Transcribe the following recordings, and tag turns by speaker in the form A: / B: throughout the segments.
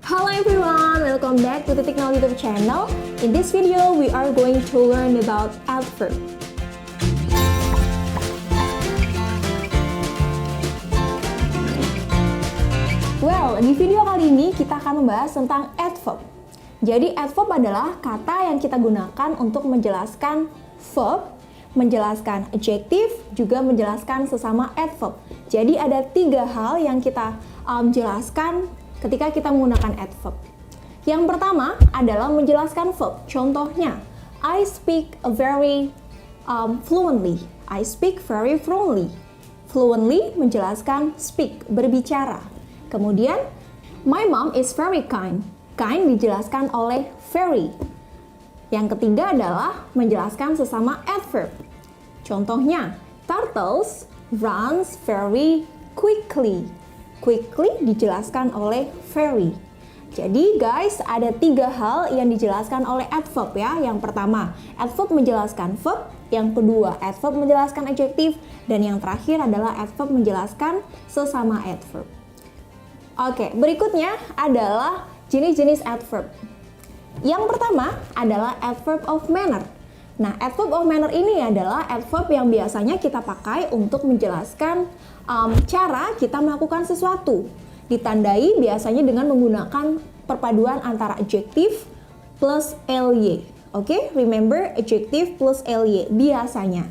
A: Hello everyone, welcome back to Titik Nol YouTube channel. In this video, we are going to learn about adverb. Well, di video kali ini kita akan membahas tentang adverb. Jadi adverb adalah kata yang kita gunakan untuk menjelaskan verb, menjelaskan adjective, juga menjelaskan sesama adverb. Jadi ada 3 hal yang kita jelaskan ketika kita menggunakan adverb. Yang pertama adalah menjelaskan verb. Contohnya, I speak very fluently. I speak very fluently. Fluently menjelaskan speak, berbicara. Kemudian, my mom is very kind. Kind dijelaskan oleh very. Yang ketiga adalah menjelaskan sesama adverb. Contohnya, turtles runs very quickly. Quickly dijelaskan oleh very. Jadi guys, ada 3 hal yang dijelaskan oleh adverb ya. Yang pertama, adverb menjelaskan verb. Yang kedua, adverb menjelaskan adjective. Dan yang terakhir adalah adverb menjelaskan sesama adverb. Oke, berikutnya adalah jenis-jenis adverb. Yang pertama adalah adverb of manner. Nah, adverb of manner ini adalah adverb yang biasanya kita pakai untuk menjelaskan cara kita melakukan sesuatu. Ditandai biasanya dengan menggunakan perpaduan antara adjective plus ly. Oke, remember adjective plus ly biasanya.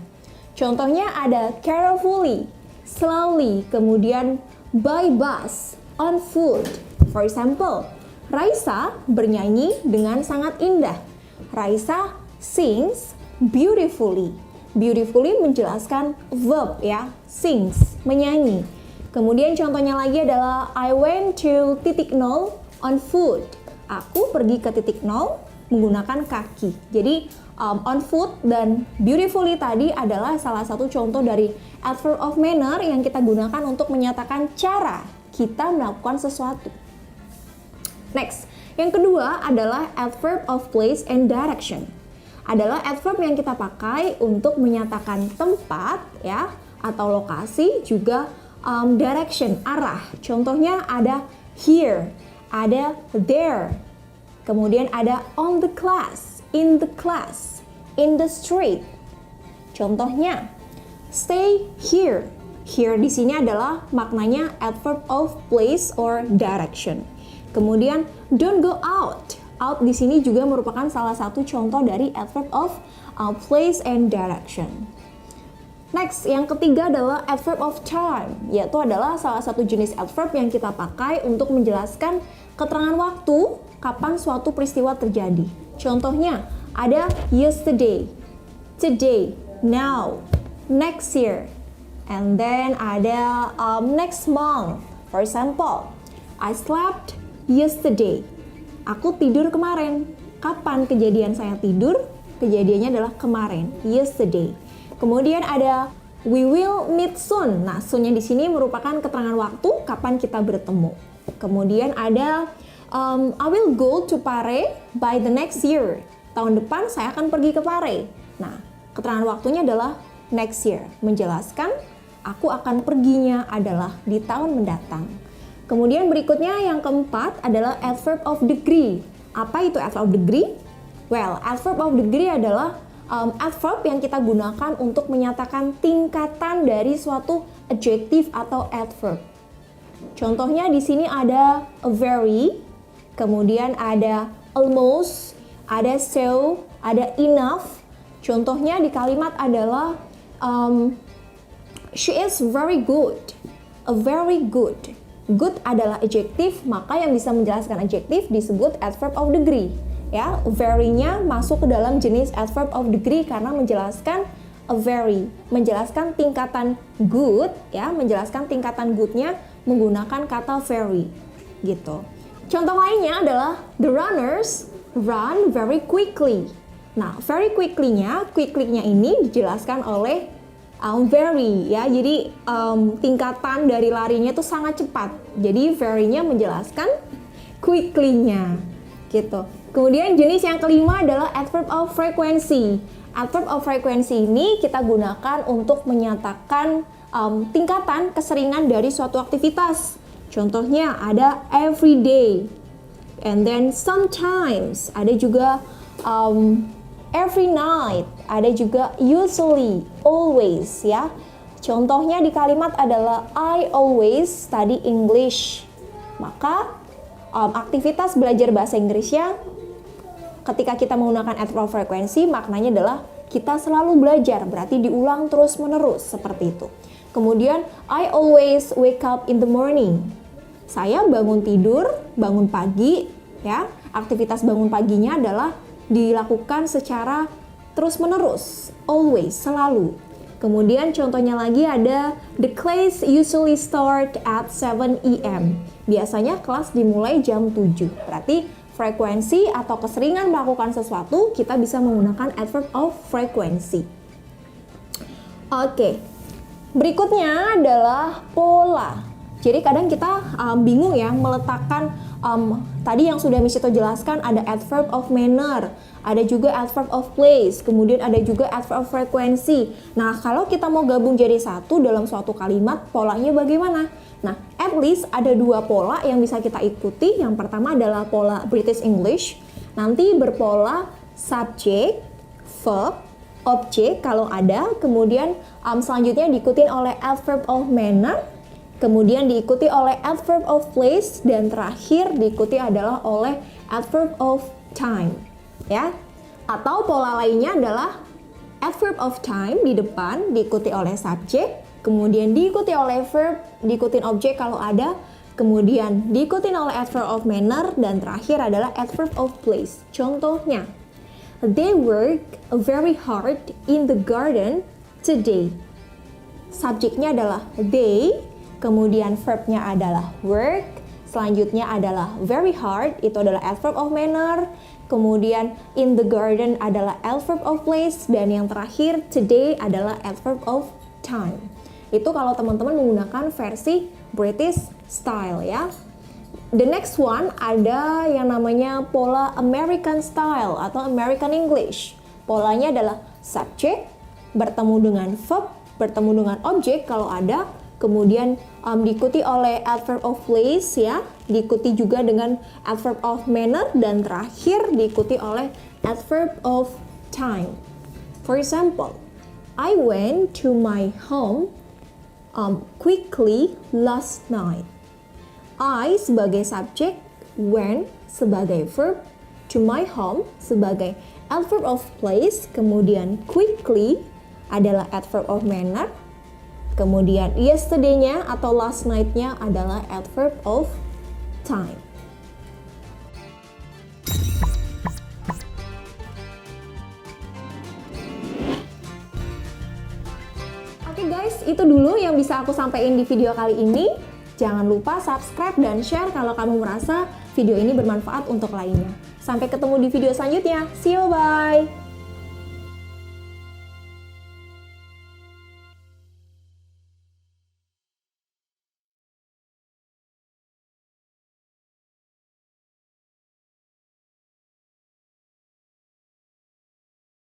A: Contohnya ada carefully, slowly, kemudian by bus, on foot. For example, Raisa bernyanyi dengan sangat indah. Raisa sings beautifully. Beautifully menjelaskan verb ya, sings, menyanyi. Kemudian contohnya lagi adalah I went to titik nol on foot. Aku pergi ke titik nol menggunakan kaki. Jadi on foot dan beautifully tadi adalah salah satu contoh dari adverb of manner yang kita gunakan untuk menyatakan cara kita melakukan sesuatu. Next, yang kedua adalah adverb of place and direction. Adalah adverb yang kita pakai untuk menyatakan tempat ya atau lokasi, juga direction, arah. Contohnya ada here, ada there. Kemudian ada on the class, in the street. Contohnya stay here. Here di sini adalah maknanya adverb of place or direction. Kemudian don't go out. Out di sini juga merupakan salah satu contoh dari adverb of place and direction. Next, yang ketiga adalah adverb of time, yaitu adalah salah satu jenis adverb yang kita pakai untuk menjelaskan keterangan waktu kapan suatu peristiwa terjadi. Contohnya ada yesterday, today, now, next year. And then ada next month. For example, I slept yesterday. Aku tidur kemarin. Kapan kejadian saya tidur? Kejadiannya adalah kemarin, yesterday. Kemudian ada we will meet soon. Nah, soon-nya di sini merupakan keterangan waktu kapan kita bertemu. Kemudian ada I will go to Pare by the next year. Tahun depan saya akan pergi ke Pare. Nah, keterangan waktunya adalah next year, menjelaskan aku akan perginya adalah di tahun mendatang. Kemudian berikutnya yang keempat adalah adverb of degree. Apa itu adverb of degree? Well, adverb of degree adalah adverb yang kita gunakan untuk menyatakan tingkatan dari suatu adjective atau adverb. Contohnya di sini ada a very, kemudian ada almost, ada so, ada enough. Contohnya di kalimat adalah she is very good. A very good. Good adalah adjective, maka yang bisa menjelaskan adjective disebut adverb of degree. Ya, very-nya masuk ke dalam jenis adverb of degree karena menjelaskan a very, menjelaskan tingkatan good, ya, menjelaskan tingkatan good-nya menggunakan kata very, gitu. Contoh lainnya adalah the runners run very quickly. Nah, very quickly-nya ini dijelaskan oleh very ya, jadi tingkatan dari larinya itu sangat cepat. Jadi very-nya menjelaskan quickly-nya, gitu. Kemudian jenis yang kelima adalah adverb of frequency. Adverb of frequency ini kita gunakan untuk menyatakan tingkatan keseringan dari suatu aktivitas. Contohnya ada every day, and then sometimes, ada juga every night, ada juga usually, always ya. Contohnya di kalimat adalah I always study English. Maka aktivitas belajar bahasa Inggrisnya ketika kita menggunakan adverb of frequency maknanya adalah kita selalu belajar, berarti diulang terus menerus seperti itu. Kemudian I always wake up in the morning. Saya bangun tidur, bangun pagi ya. Aktivitas bangun paginya adalah dilakukan secara terus menerus, always, selalu. Kemudian contohnya lagi ada the class usually start at 7 AM. Biasanya kelas dimulai jam 7. Berarti frekuensi atau keseringan melakukan sesuatu kita bisa menggunakan adverb of frequency. Oke. Berikutnya adalah pola. Jadi kadang kita bingung ya meletakkan tadi yang sudah Miss Cito jelaskan ada adverb of manner, ada juga adverb of place, kemudian ada juga adverb of frequency. Nah, kalau kita mau gabung jadi satu dalam suatu kalimat, polanya bagaimana? Nah, at least ada dua pola yang bisa kita ikuti. Yang pertama adalah pola British English. Nanti berpola subject, verb, object kalau ada, kemudian selanjutnya diikuti oleh adverb of manner, kemudian diikuti oleh adverb of place, dan terakhir diikuti adalah oleh adverb of time. Ya, atau pola lainnya adalah adverb of time di depan diikuti oleh subject, kemudian diikuti oleh verb, diikuti objek kalau ada, kemudian diikuti oleh adverb of manner, dan terakhir adalah adverb of place. Contohnya, they work very hard in the garden today. Subjeknya adalah they, kemudian verbnya adalah work, selanjutnya adalah very hard, itu adalah adverb of manner, kemudian in the garden adalah adverb of place, dan yang terakhir today adalah adverb of time. Itu kalau teman-teman menggunakan versi British style ya. The next one ada yang namanya pola American style atau American English. Polanya adalah subject bertemu dengan verb, bertemu dengan objek kalau ada, kemudian diikuti oleh adverb of place ya, diikuti juga dengan adverb of manner, dan terakhir diikuti oleh adverb of time. For example, I went to my home quickly last night. I sebagai subjek, went sebagai verb, to my home sebagai adverb of place, kemudian quickly adalah adverb of manner, kemudian yesterday-nya atau last night-nya adalah adverb of time. Oke guys, itu dulu yang bisa aku sampaikan di video kali ini. Jangan lupa subscribe dan share kalau kamu merasa video ini bermanfaat untuk lainnya. Sampai ketemu di video selanjutnya. See you, bye!